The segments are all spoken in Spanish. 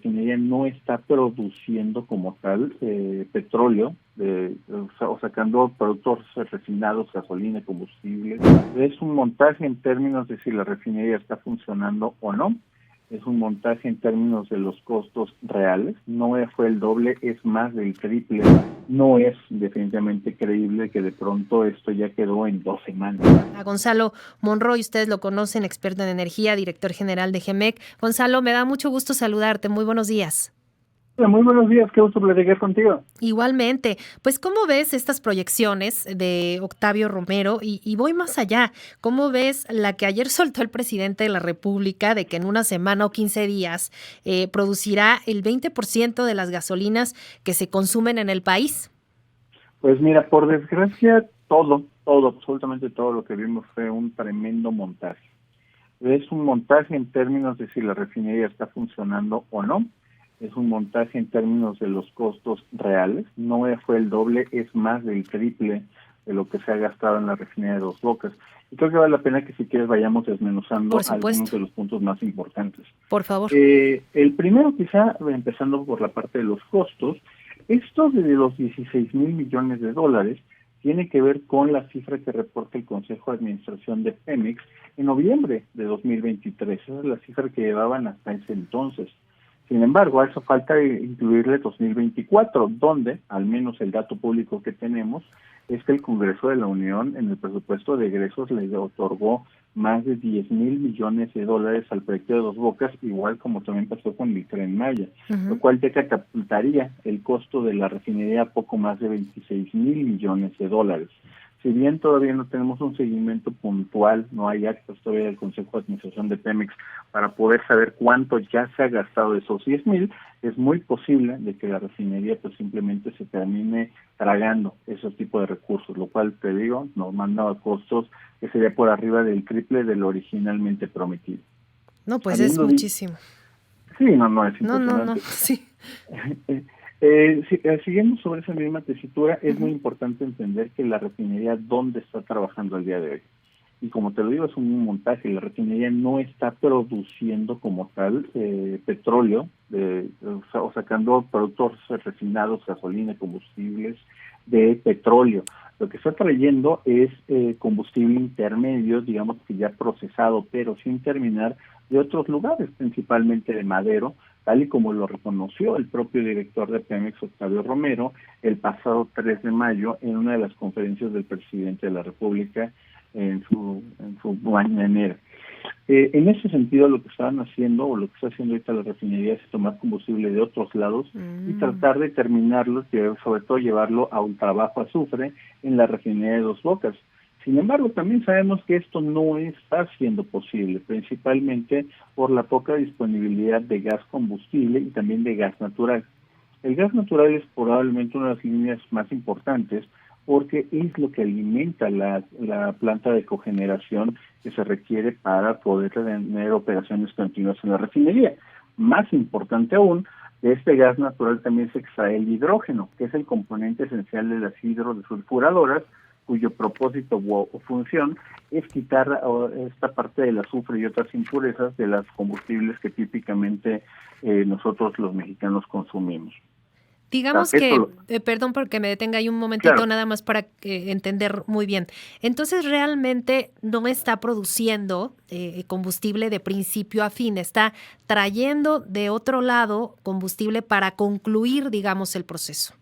refinería no está produciendo como tal petróleo, o sacando productos refinados, gasolina, combustible. Es un montaje en términos de si la refinería está funcionando o no. Es un montaje en términos de los costos reales. No fue el doble, es más del triple. No es definitivamente creíble que de pronto esto ya quedó en 2 semanas. A Gonzalo Monroy, ustedes lo conocen, experto en energía, director general de GEMEC. Gonzalo, me da mucho gusto saludarte. Muy buenos días. Muy buenos días, qué gusto platicar contigo. Igualmente, pues ¿cómo ves estas proyecciones de Octavio Romero? Y voy más allá, ¿cómo ves la que ayer soltó el presidente de la República de que en una semana o 15 días producirá el 20% de las gasolinas que se consumen en el país? Pues mira, por desgracia, absolutamente todo lo que vimos fue un tremendo montaje. Es un montaje en términos de si la refinería está funcionando o no. Es un montaje en términos de los costos reales. No fue el doble, es más del triple de lo que se ha gastado en la refinería de Dos Bocas. Y creo que vale la pena que si quieres vayamos desmenuzando Por algunos supuesto, de los puntos más importantes. por favor. El primero, quizá, empezando por la parte de los costos, esto de los 16 mil millones de dólares tiene que ver con la cifra que reporta el Consejo de Administración de Pemex en noviembre de 2023. Esa es la cifra que llevaban hasta ese entonces. Sin embargo, a eso falta incluirle 2024, donde, al menos el dato público que tenemos, es que el Congreso de la Unión en el presupuesto de egresos le otorgó más de 10 mil millones de dólares al proyecto de Dos Bocas, igual como también pasó con el Tren Maya, lo cual te catapultaría el costo de la refinería a poco más de 26 mil millones de dólares. Si bien todavía no tenemos un seguimiento puntual, no hay actas todavía del Consejo de Administración de Pemex para poder saber cuánto ya se ha gastado de esos 10 mil, es muy posible de que la refinería pues simplemente se termine tragando esos tipos de recursos, lo cual te digo, nos manda a costos que sería por arriba del triple de lo originalmente prometido. No, pues es Habiendo dicho, muchísimo. sí, no, es No, impresionante. sí. Siguiendo sobre esa misma tesitura, es muy importante entender que la refinería dónde está trabajando al día de hoy. Y como te lo digo, es un montaje. La refinería no está produciendo como tal petróleo, o sacando productos refinados, gasolina, combustibles de petróleo. Lo que está trayendo es combustible intermedio, digamos que ya procesado, pero sin terminar, de otros lugares, principalmente de Madero, tal y como lo reconoció el propio director de Pemex, Octavio Romero, el pasado 3 de mayo en una de las conferencias del presidente de la República en su mañanera. En ese sentido, lo que estaban haciendo, o lo que está haciendo ahorita la refinería, es tomar combustible de otros lados y tratar de terminarlo, sobre todo llevarlo a un trabajo azufre en la refinería de Dos Bocas. Sin embargo, también sabemos que esto no está siendo posible, principalmente por la poca disponibilidad de gas combustible y también de gas natural. El gas natural es probablemente una de las líneas más importantes porque es lo que alimenta la planta de cogeneración que se requiere para poder tener operaciones continuas en la refinería. Más importante aún, de este gas natural también se extrae el hidrógeno, que es el componente esencial de las hidrodesulfuradoras, cuyo propósito o función es quitar esta parte del azufre y otras impurezas de los combustibles que típicamente nosotros los mexicanos consumimos. Digamos que, perdón porque me detenga ahí un momentito, Claro. nada más para entender muy bien. Entonces, realmente no está produciendo combustible de principio a fin, está trayendo de otro lado combustible para concluir, digamos, el proceso.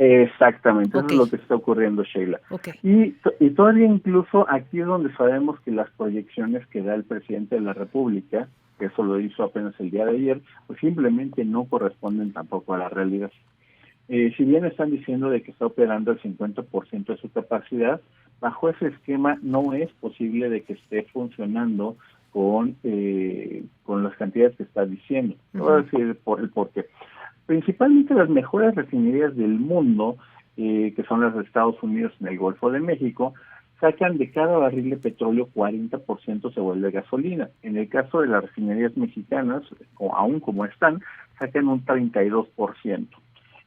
Exactamente, eso Ok, es lo que está ocurriendo, Sheila. ok. Y todavía incluso aquí es donde sabemos que las proyecciones que da el presidente de la República, que eso lo hizo apenas el día de ayer, pues simplemente no corresponden tampoco a la realidad. Si bien están diciendo de que está operando el 50% de su capacidad, bajo ese esquema no es posible de que esté funcionando con las cantidades que está diciendo. Voy a decir por el porqué. Principalmente las mejores refinerías del mundo, que son las de Estados Unidos en el Golfo de México, sacan de cada barril de petróleo 40% se vuelve gasolina. En el caso de las refinerías mexicanas, aún como están, sacan un 32%.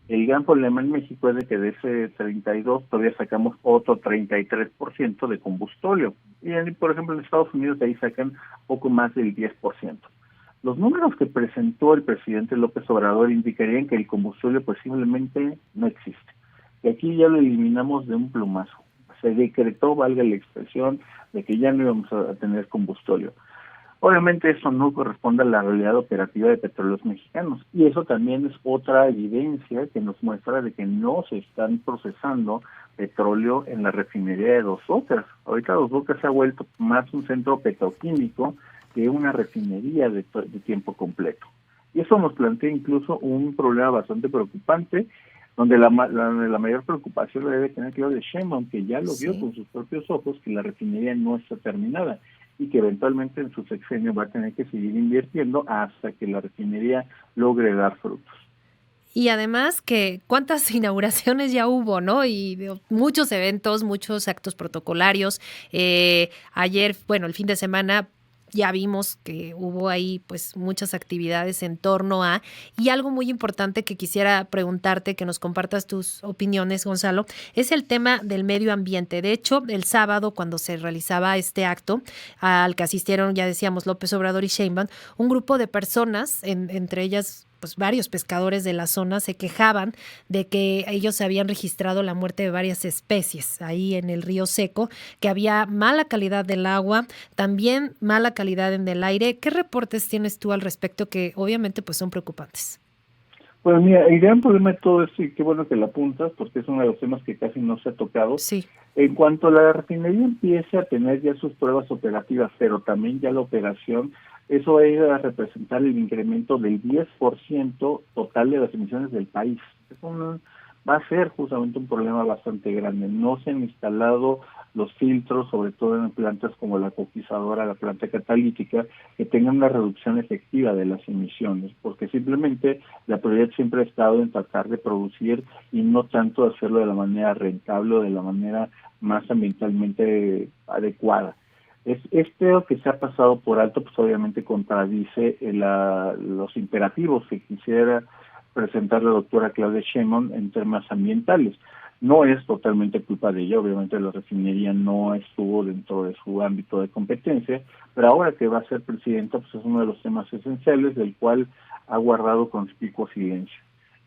El gran problema en México es de que de ese 32 todavía sacamos otro 33% de combustóleo. Y por ejemplo en Estados Unidos de ahí sacan poco más del 10%. Los números que presentó el presidente López Obrador indicarían que el combustible pues simplemente no existe. Y aquí ya lo eliminamos de un plumazo. Se decretó, valga la expresión, de que ya no íbamos a tener combustible. Obviamente eso no corresponde a la realidad operativa de Petróleos Mexicanos, y eso también es otra evidencia que nos muestra de que no se están procesando petróleo en la refinería de Dos Bocas. Ahorita Dos Bocas se ha vuelto más un centro petroquímico que una refinería de tiempo completo. Y eso nos plantea incluso un problema bastante preocupante, donde la mayor preocupación la debe tener Claudia Sheinbaum, que ya lo vio con sus propios ojos, que la refinería no está terminada y que eventualmente en su sexenio va a tener que seguir invirtiendo hasta que la refinería logre dar frutos. Y además que cuántas inauguraciones ya hubo, ¿no? Y muchos eventos, muchos actos protocolarios. Ayer, bueno, el fin de semana ya vimos que hubo ahí pues muchas actividades en torno a, y algo muy importante que quisiera preguntarte, que nos compartas tus opiniones, Gonzalo, es el tema del medio ambiente. De hecho, el sábado, cuando se realizaba este acto, al que asistieron, ya decíamos, López Obrador y Sheinbaum, un grupo de personas, entre ellas pues varios pescadores de la zona, se quejaban de que ellos habían registrado la muerte de varias especies ahí en el río Seco, que había mala calidad del agua, también mala calidad en el aire. ¿Qué reportes tienes tú al respecto que obviamente pues son preocupantes? Pues mira, el gran problema de todo esto, y qué bueno que lo apuntas, porque es uno de los temas que casi no se ha tocado. Sí. En cuanto a la refinería empiece a tener ya sus pruebas operativas, pero también ya la operación, eso va a representar el incremento del 10% total de las emisiones del país. Va a ser justamente un problema bastante grande. No se han instalado los filtros, sobre todo en plantas como la coquizadora, la planta catalítica, que tengan una reducción efectiva de las emisiones, porque simplemente la prioridad siempre ha estado en tratar de producir y no tanto hacerlo de la manera rentable o de la manera más ambientalmente adecuada. Esto que se ha pasado por alto, pues obviamente contradice los imperativos que quisiera presentar la doctora Claudia Sheinbaum en temas ambientales. No es totalmente culpa de ella, obviamente la refinería no estuvo dentro de su ámbito de competencia, pero ahora que va a ser presidenta, pues es uno de los temas esenciales del cual ha guardado conspicuo silencio.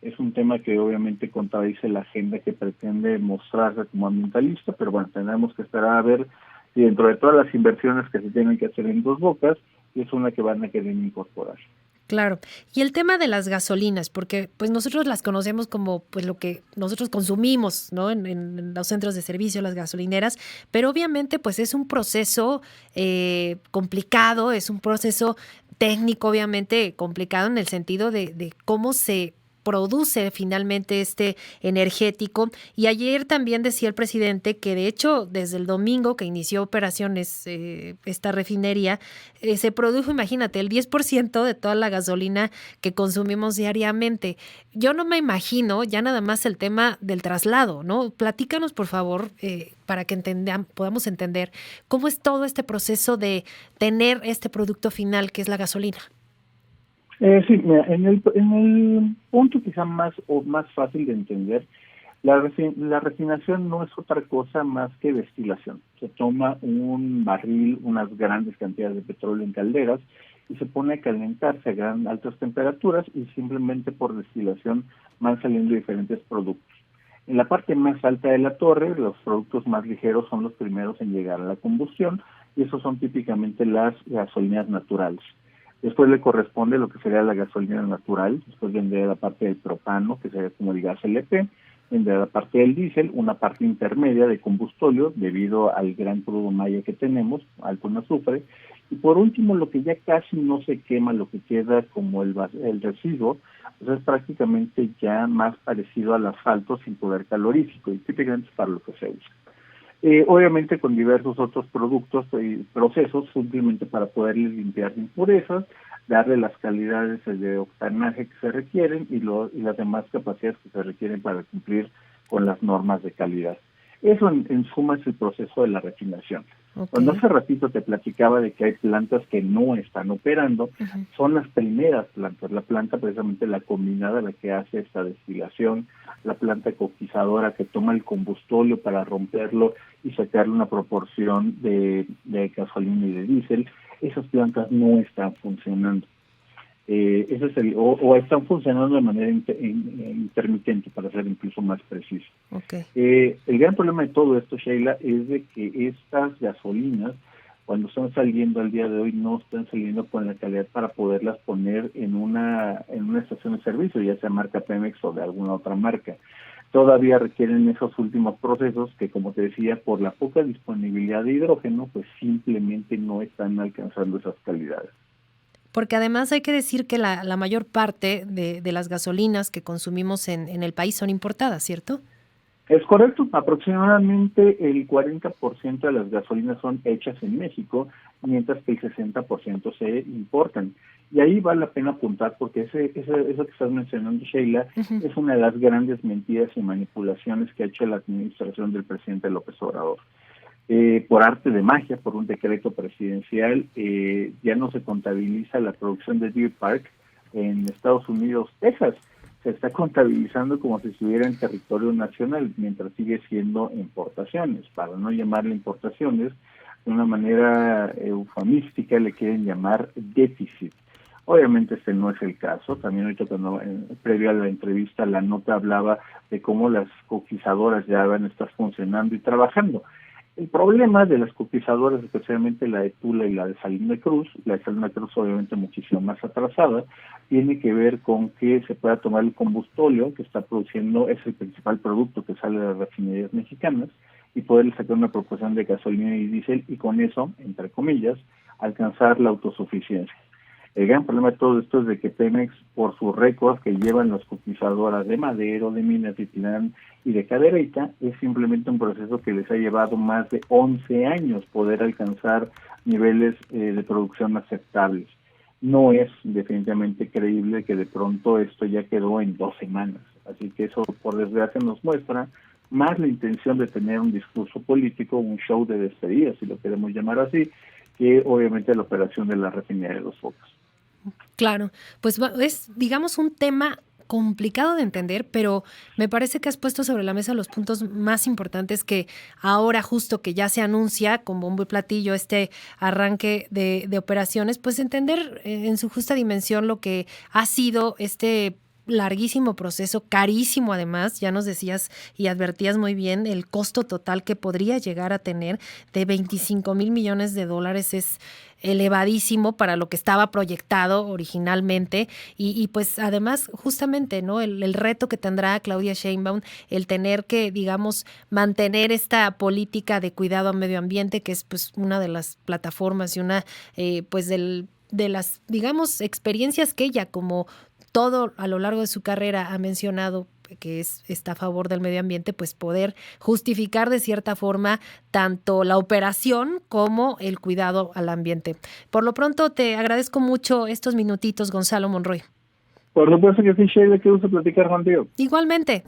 Es un tema que obviamente contradice la agenda que pretende mostrarse como ambientalista, pero bueno, tendremos que esperar a ver si dentro de todas las inversiones que se tienen que hacer en Dos Bocas, es una que van a querer incorporar. Claro. Y el tema de las gasolinas, porque pues nosotros las conocemos como pues lo que nosotros consumimos, ¿no? En los centros de servicio, las gasolineras, pero obviamente pues es un proceso complicado, es un proceso técnico, obviamente complicado en el sentido de cómo se produce finalmente este energético. Y ayer también decía el presidente que de hecho desde el domingo que inició operaciones esta refinería, se produjo, imagínate, el 10% de toda la gasolina que consumimos diariamente. Yo no me imagino ya nada más el tema del traslado, ¿no? Platícanos, por favor, para que podamos entender cómo es todo este proceso de tener este producto final que es la gasolina. Sí, mira, en el punto quizá más fácil de entender, la refinación no es otra cosa más que destilación. Se toma un barril, unas grandes cantidades de petróleo en calderas y se pone a calentarse a altas temperaturas y simplemente por destilación van saliendo diferentes productos. En la parte más alta de la torre, los productos más ligeros son los primeros en llegar a la combustión y esos son típicamente las gasolinas naturales. Después le corresponde lo que sería la gasolina natural, después vendría la parte del propano, que sería como el gas LP, vendría la parte del diésel, una parte intermedia de combustóleo, debido al gran crudo maya que tenemos, alto en azufre, y por último, lo que ya casi no se quema, lo que queda como el residuo, pues es prácticamente ya más parecido al asfalto sin poder calorífico, y típicamente es para lo que se usa. Obviamente con diversos otros productos y procesos, simplemente para poderles limpiar de impurezas, darle las calidades de octanaje que se requieren y las demás capacidades que se requieren para cumplir con las normas de calidad. Eso en suma es el proceso de la refinación. Okay. Cuando hace ratito te platicaba de que hay plantas que no están operando, son las primeras plantas, la planta precisamente la combinada, la que hace esta destilación, la planta coquizadora que toma el combustóleo para romperlo y sacarle una proporción de gasolina y de diésel. Esas plantas no están funcionando. Ese es o están funcionando de manera intermitente, para ser incluso más preciso. Okay. El gran problema de todo esto, Sheila, es de que estas gasolinas, cuando están saliendo al día de hoy, no están saliendo con la calidad para poderlas poner en una estación de servicio, ya sea marca Pemex o de alguna otra marca. Todavía requieren esos últimos procesos que, como te decía, por la poca disponibilidad de hidrógeno, pues simplemente no están alcanzando esas calidades. Porque además hay que decir que la mayor parte de las gasolinas que consumimos en el país son importadas, ¿cierto? Es correcto, aproximadamente el 40% de las gasolinas son hechas en México, mientras que el 60% se importan. Y ahí vale la pena apuntar porque eso que estás mencionando, Sheila, Uh-huh. es una de las grandes mentiras y manipulaciones que ha hecho la administración del presidente López Obrador. Por arte de magia, por un decreto presidencial, ya no se contabiliza la producción de Deer Park en Estados Unidos, Texas. Se está contabilizando como si estuviera en territorio nacional, mientras sigue siendo importaciones. Para no llamarle importaciones, de una manera eufemística le quieren llamar déficit. Obviamente este no es el caso. También ahorita previo a la entrevista la nota hablaba de cómo las coquizadoras ya van a estar funcionando y trabajando. El problema de las coquizadoras, especialmente la de Tula y la de Salina Cruz, la de Salina Cruz obviamente muchísimo más atrasada, tiene que ver con que se pueda tomar el combustóleo que está produciendo, es el principal producto que sale de las refinerías mexicanas, y poderle sacar una proporción de gasolina y diésel y con eso, entre comillas, alcanzar la autosuficiencia. El gran problema de todo esto es de que Pemex, por su récord que llevan las coquizadoras de Madero, de Minatitlán y de Cadereyta, es simplemente un proceso que les ha llevado más de 11 años poder alcanzar niveles de producción aceptables. No es definitivamente creíble que de pronto esto ya quedó en 2 semanas. Así que eso, por desgracia, nos muestra más la intención de tener un discurso político, un show de despedida, si lo queremos llamar así, que obviamente la operación de la refinería de Dos Bocas. Claro, pues es, digamos, un tema complicado de entender, pero me parece que has puesto sobre la mesa los puntos más importantes que ahora justo que ya se anuncia con bombo y platillo este arranque de operaciones, pues entender en su justa dimensión lo que ha sido este larguísimo proceso, carísimo además, ya nos decías y advertías muy bien el costo total que podría llegar a tener de 25,000 millones de dólares es elevadísimo para lo que estaba proyectado originalmente y pues además justamente no el reto que tendrá Claudia Sheinbaum el tener que digamos mantener esta política de cuidado al medio ambiente que es pues una de las plataformas y una pues de las digamos experiencias que ella como todo a lo largo de su carrera ha mencionado que está a favor del medio ambiente, pues poder justificar de cierta forma tanto la operación como el cuidado al ambiente. Por lo pronto te agradezco mucho estos minutitos, Gonzalo Monroy. Por supuesto que sí, Sheila, qué gusto platicar contigo. Igualmente.